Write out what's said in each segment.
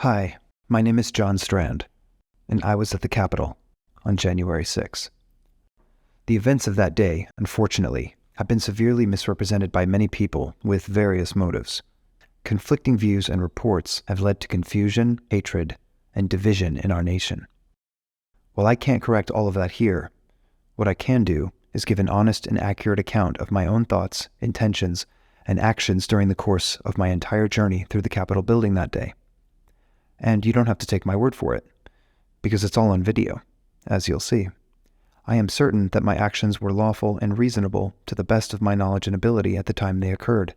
Hi, my name is John Strand, and I was at the Capitol on January 6. The events of that day, unfortunately, have been severely misrepresented by many people with various motives. Conflicting views and reports have led to confusion, hatred, and division in our nation. While I can't correct all of that here, what I can do is give an honest and accurate account of my own thoughts, intentions, and actions during the course of my entire journey through the Capitol building that day. And you don't have to take my word for it, because it's all on video, as you'll see. I am certain that my actions were lawful and reasonable to the best of my knowledge and ability at the time they occurred,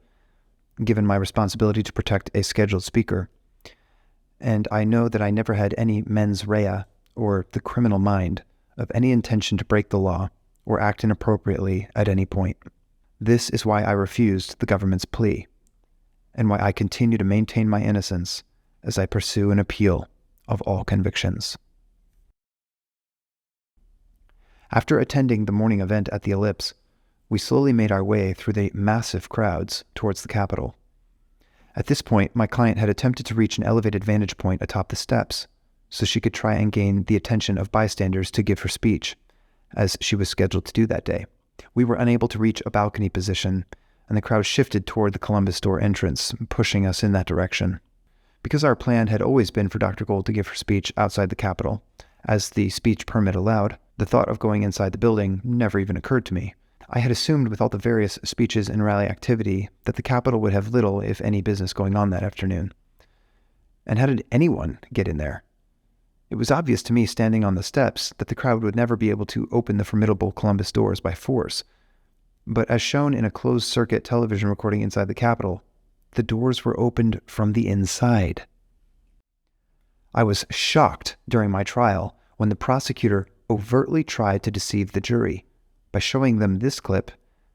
given my responsibility to protect a scheduled speaker. And I know that I never had any mens rea, or the criminal mind, of any intention to break the law or act inappropriately at any point. This is why I refused the government's plea, and why I continue to maintain my innocence as I pursue an appeal of all convictions. After attending the morning event at the Ellipse, we slowly made our way through the massive crowds towards the Capitol. At this point, my client had attempted to reach an elevated vantage point atop the steps, so she could try and gain the attention of bystanders to give her speech, as she was scheduled to do that day. We were unable to reach a balcony position, and the crowd shifted toward the Columbus door entrance, pushing us in that direction. Because our plan had always been for Dr. Gold to give her speech outside the Capitol, as the speech permit allowed, the thought of going inside the building never even occurred to me. I had assumed with all the various speeches and rally activity that the Capitol would have little, if any, business going on that afternoon. And how did anyone get in there? It was obvious to me standing on the steps that the crowd would never be able to open the formidable Columbus doors by force. But as shown in a closed-circuit television recording inside the Capitol, the doors were opened from the inside. I was shocked during my trial when the prosecutor overtly tried to deceive the jury by showing them this clip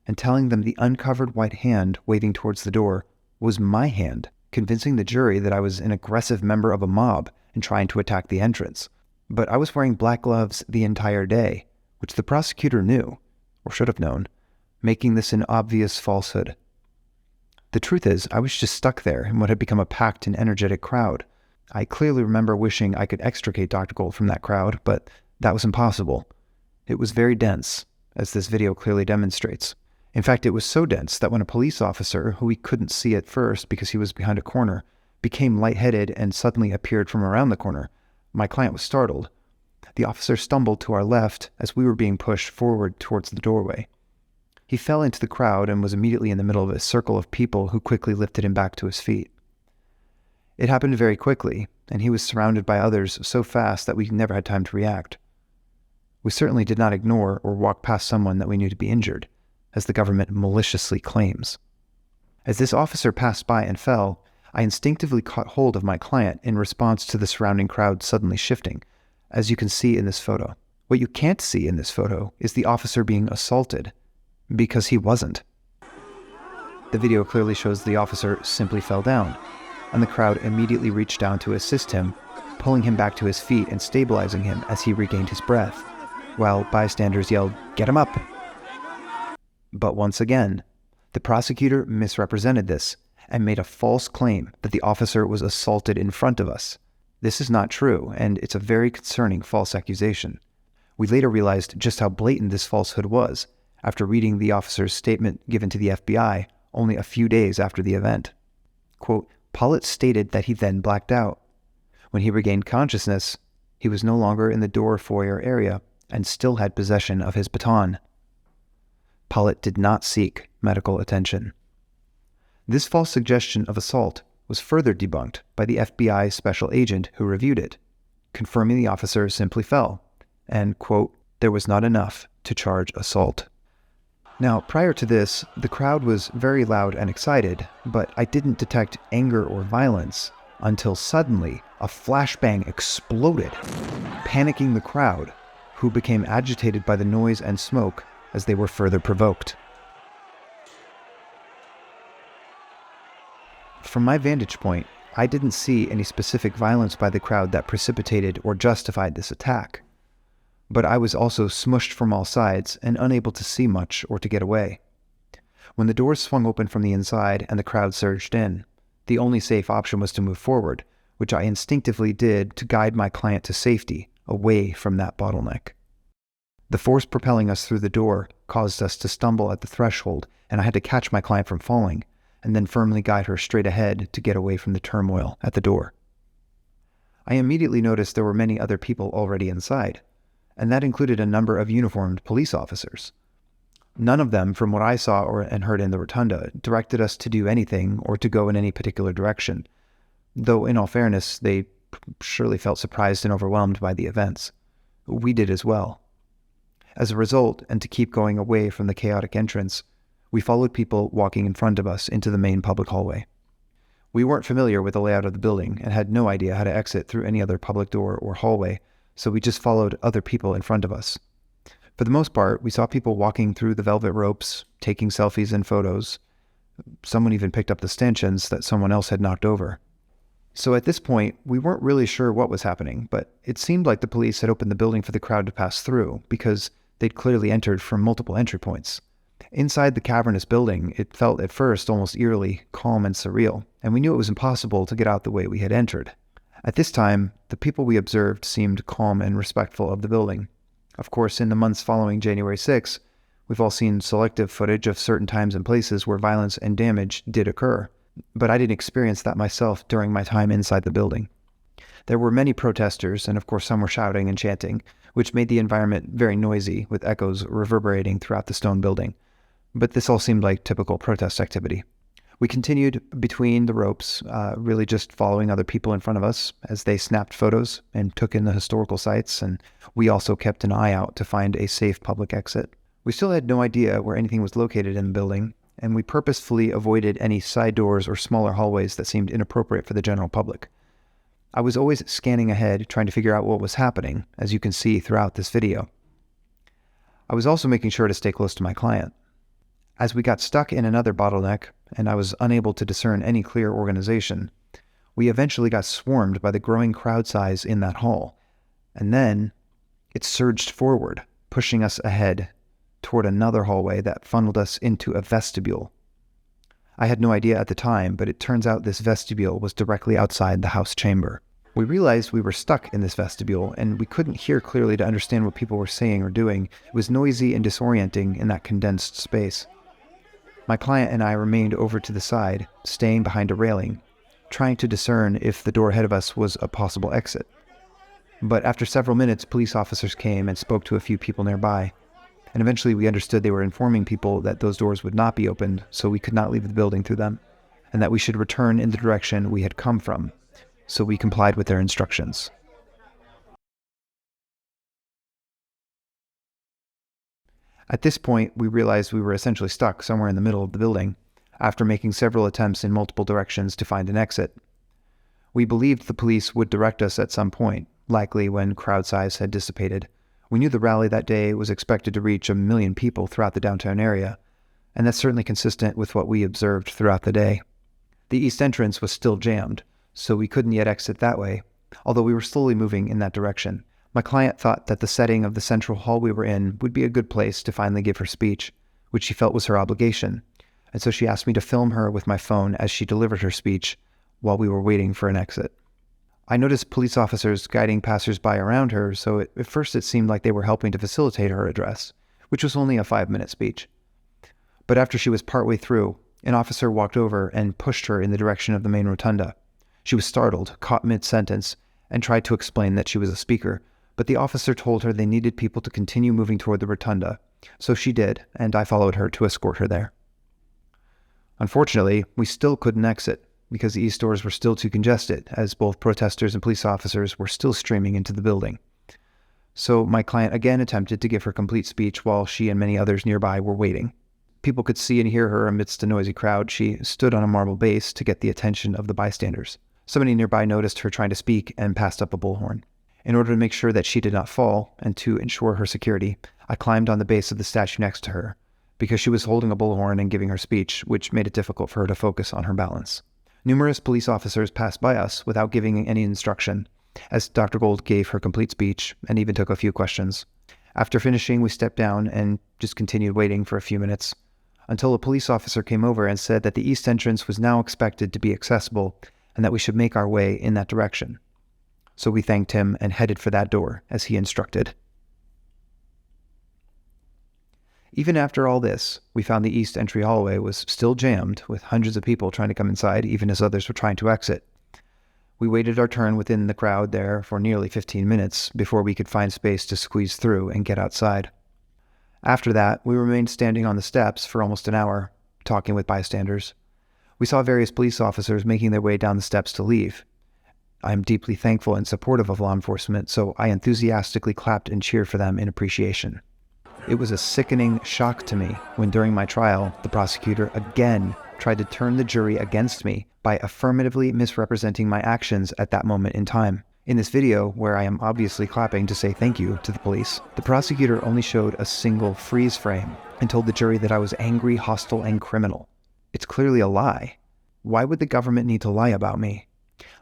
and telling them the uncovered white hand waving towards the door was my hand, convincing the jury that I was an aggressive member of a mob and trying to attack the entrance. But I was wearing black gloves the entire day, which the prosecutor knew, or should have known, making this an obvious falsehood. The truth is, I was just stuck there in what had become a packed and energetic crowd. I clearly remember wishing I could extricate Dr. Gold from that crowd, but that was impossible. It was very dense, as this video clearly demonstrates. In fact, it was so dense that when a police officer, who we couldn't see at first because he was behind a corner, became lightheaded and suddenly appeared from around the corner, my client was startled. The officer stumbled to our left as we were being pushed forward towards the doorway. He fell into the crowd and was immediately in the middle of a circle of people who quickly lifted him back to his feet. It happened very quickly, and he was surrounded by others so fast that we never had time to react. We certainly did not ignore or walk past someone that we knew to be injured, as the government maliciously claims. As this officer passed by and fell, I instinctively caught hold of my client in response to the surrounding crowd suddenly shifting, as you can see in this photo. What you can't see in this photo is the officer being assaulted, because he wasn't. The video clearly shows the officer simply fell down, and the crowd immediately reached down to assist him, pulling him back to his feet and stabilizing him as he regained his breath, while bystanders yelled, "Get him up!" But once again, the prosecutor misrepresented this and made a false claim that the officer was assaulted in front of us. This is not true, and it's a very concerning false accusation. We later realized just how blatant this falsehood was after reading the officer's statement given to the FBI only a few days after the event. Quote, Pollitt stated that he then blacked out. When he regained consciousness, he was no longer in the door foyer area and still had possession of his baton. Pollitt did not seek medical attention. This false suggestion of assault was further debunked by the FBI special agent who reviewed it, confirming the officer simply fell, and, quote, there was not enough to charge assault. Now, prior to this, the crowd was very loud and excited, but I didn't detect anger or violence until suddenly a flashbang exploded, panicking the crowd, who became agitated by the noise and smoke as they were further provoked. From my vantage point, I didn't see any specific violence by the crowd that precipitated or justified this attack. But I was also smushed from all sides and unable to see much or to get away. When the doors swung open from the inside and the crowd surged in, the only safe option was to move forward, which I instinctively did to guide my client to safety, away from that bottleneck. The force propelling us through the door caused us to stumble at the threshold, and I had to catch my client from falling, and then firmly guide her straight ahead to get away from the turmoil at the door. I immediately noticed there were many other people already inside, and that included a number of uniformed police officers. None of them, from what I saw and heard in the rotunda, directed us to do anything or to go in any particular direction, though in all fairness, they surely felt surprised and overwhelmed by the events. We did as well. As a result, and to keep going away from the chaotic entrance, we followed people walking in front of us into the main public hallway. We weren't familiar with the layout of the building and had no idea how to exit through any other public door or hallway, so we just followed other people in front of us. For the most part, we saw people walking through the velvet ropes, taking selfies and photos. Someone even picked up the stanchions that someone else had knocked over. So at this point, we weren't really sure what was happening, but it seemed like the police had opened the building for the crowd to pass through, because they'd clearly entered from multiple entry points. Inside the cavernous building, it felt at first almost eerily calm and surreal, and we knew it was impossible to get out the way we had entered. At this time, the people we observed seemed calm and respectful of the building. Of course, in the months following January 6, we've all seen selective footage of certain times and places where violence and damage did occur, but I didn't experience that myself during my time inside the building. There were many protesters, and of course some were shouting and chanting, which made the environment very noisy, with echoes reverberating throughout the stone building. But this all seemed like typical protest activity. We continued between the ropes, really just following other people in front of us as they snapped photos and took in the historical sites, and we also kept an eye out to find a safe public exit. We still had no idea where anything was located in the building, and we purposefully avoided any side doors or smaller hallways that seemed inappropriate for the general public. I was always scanning ahead, trying to figure out what was happening, as you can see throughout this video. I was also making sure to stay close to my client. As we got stuck in another bottleneck, and I was unable to discern any clear organization, we eventually got swarmed by the growing crowd size in that hall, and then it surged forward, pushing us ahead toward another hallway that funneled us into a vestibule. I had no idea at the time, but it turns out this vestibule was directly outside the house chamber. We realized we were stuck in this vestibule, and we couldn't hear clearly to understand what people were saying or doing. It was noisy and disorienting in that condensed space. My client and I remained over to the side, staying behind a railing, trying to discern if the door ahead of us was a possible exit. But after several minutes, police officers came and spoke to a few people nearby, and eventually we understood they were informing people that those doors would not be opened, so we could not leave the building through them, and that we should return in the direction we had come from, so we complied with their instructions. At this point, we realized we were essentially stuck somewhere in the middle of the building, after making several attempts in multiple directions to find an exit. We believed the police would direct us at some point, likely when crowd size had dissipated. We knew the rally that day was expected to reach 1 million people throughout the downtown area, and that's certainly consistent with what we observed throughout the day. The east entrance was still jammed, so we couldn't yet exit that way, although we were slowly moving in that direction. My client thought that the setting of the central hall we were in would be a good place to finally give her speech, which she felt was her obligation, and so she asked me to film her with my phone as she delivered her speech while we were waiting for an exit. I noticed police officers guiding passersby around her, so at first it seemed like they were helping to facilitate her address, which was only a 5-minute speech. But after she was partway through, an officer walked over and pushed her in the direction of the main rotunda. She was startled, caught mid-sentence, and tried to explain that she was a speaker, but the officer told her they needed people to continue moving toward the rotunda, so she did, and I followed her to escort her there. Unfortunately, we still couldn't exit, because the east doors were still too congested, as both protesters and police officers were still streaming into the building. So my client again attempted to give her complete speech while she and many others nearby were waiting. People could see and hear her amidst a noisy crowd. She stood on a marble base to get the attention of the bystanders. Somebody nearby noticed her trying to speak and passed up a bullhorn. In order to make sure that she did not fall, and to ensure her security, I climbed on the base of the statue next to her, because she was holding a bullhorn and giving her speech, which made it difficult for her to focus on her balance. Numerous police officers passed by us without giving any instruction, as Dr. Gold gave her complete speech and even took a few questions. After finishing, we stepped down and just continued waiting for a few minutes, until a police officer came over and said that the east entrance was now expected to be accessible, and and that we should make our way in that direction. So we thanked him and headed for that door, as he instructed. Even after all this, we found the east entry hallway was still jammed, with hundreds of people trying to come inside, even as others were trying to exit. We waited our turn within the crowd there for nearly 15 minutes before we could find space to squeeze through and get outside. After that, we remained standing on the steps for almost an hour, talking with bystanders. We saw various police officers making their way down the steps to leave. I am deeply thankful and supportive of law enforcement, so I enthusiastically clapped and cheered for them in appreciation. It was a sickening shock to me when during my trial, the prosecutor again tried to turn the jury against me by affirmatively misrepresenting my actions at that moment in time. In this video, where I am obviously clapping to say thank you to the police, the prosecutor only showed a single freeze frame and told the jury that I was angry, hostile, and criminal. It's clearly a lie. Why would the government need to lie about me?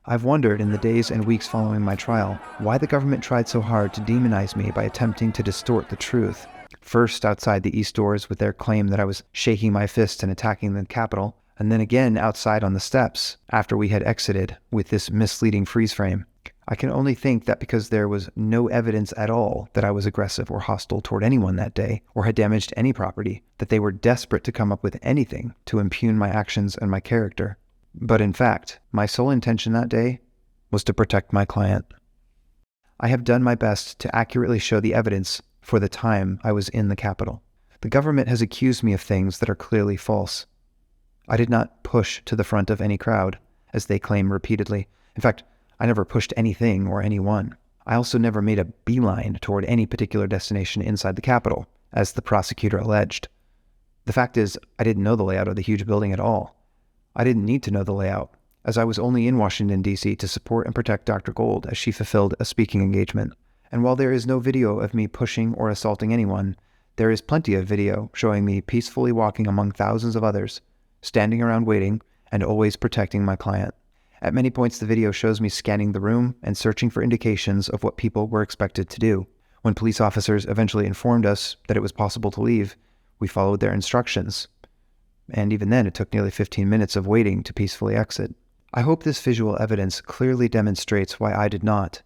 I've wondered in the days and weeks following my trial why the government tried so hard to demonize me by attempting to distort the truth. First outside the east doors with their claim that I was shaking my fist and attacking the Capitol, and then again outside on the steps after we had exited with this misleading freeze frame. I can only think that because there was no evidence at all that I was aggressive or hostile toward anyone that day or had damaged any property, that they were desperate to come up with anything to impugn my actions and my character. But in fact, my sole intention that day was to protect my client. I have done my best to accurately show the evidence for the time I was in the Capitol. The government has accused me of things that are clearly false. I did not push to the front of any crowd, as they claim repeatedly. In fact, I never pushed anything or anyone. I also never made a beeline toward any particular destination inside the Capitol, as the prosecutor alleged. The fact is, I didn't know the layout of the huge building at all. I didn't need to know the layout, as I was only in Washington, D.C. to support and protect Dr. Gold as she fulfilled a speaking engagement. And while there is no video of me pushing or assaulting anyone, there is plenty of video showing me peacefully walking among thousands of others, standing around waiting, and always protecting my client. At many points, the video shows me scanning the room and searching for indications of what people were expected to do. When police officers eventually informed us that it was possible to leave, we followed their instructions. And even then, it took nearly 15 minutes of waiting to peacefully exit. I hope this visual evidence clearly demonstrates why I did not,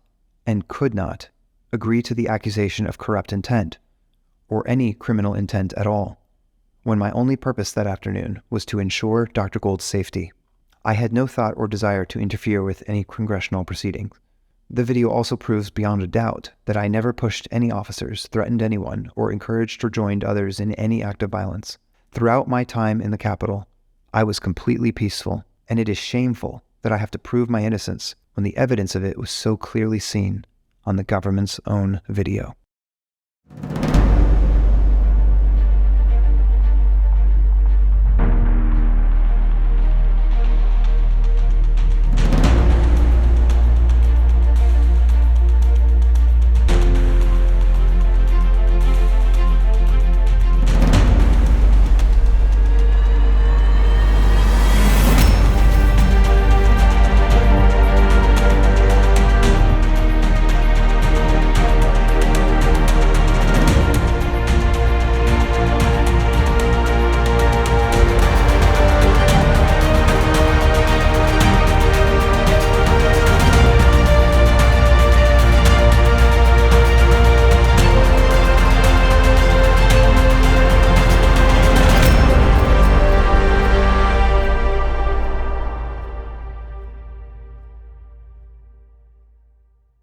and could not, agree to the accusation of corrupt intent, or any criminal intent at all, when my only purpose that afternoon was to ensure Dr. Gold's safety. I had no thought or desire to interfere with any congressional proceedings. The video also proves beyond a doubt that I never pushed any officers, threatened anyone, or encouraged or joined others in any act of violence. Throughout my time in the Capitol, I was completely peaceful, and it is shameful that I have to prove my innocence when the evidence of it was so clearly seen on the government's own video.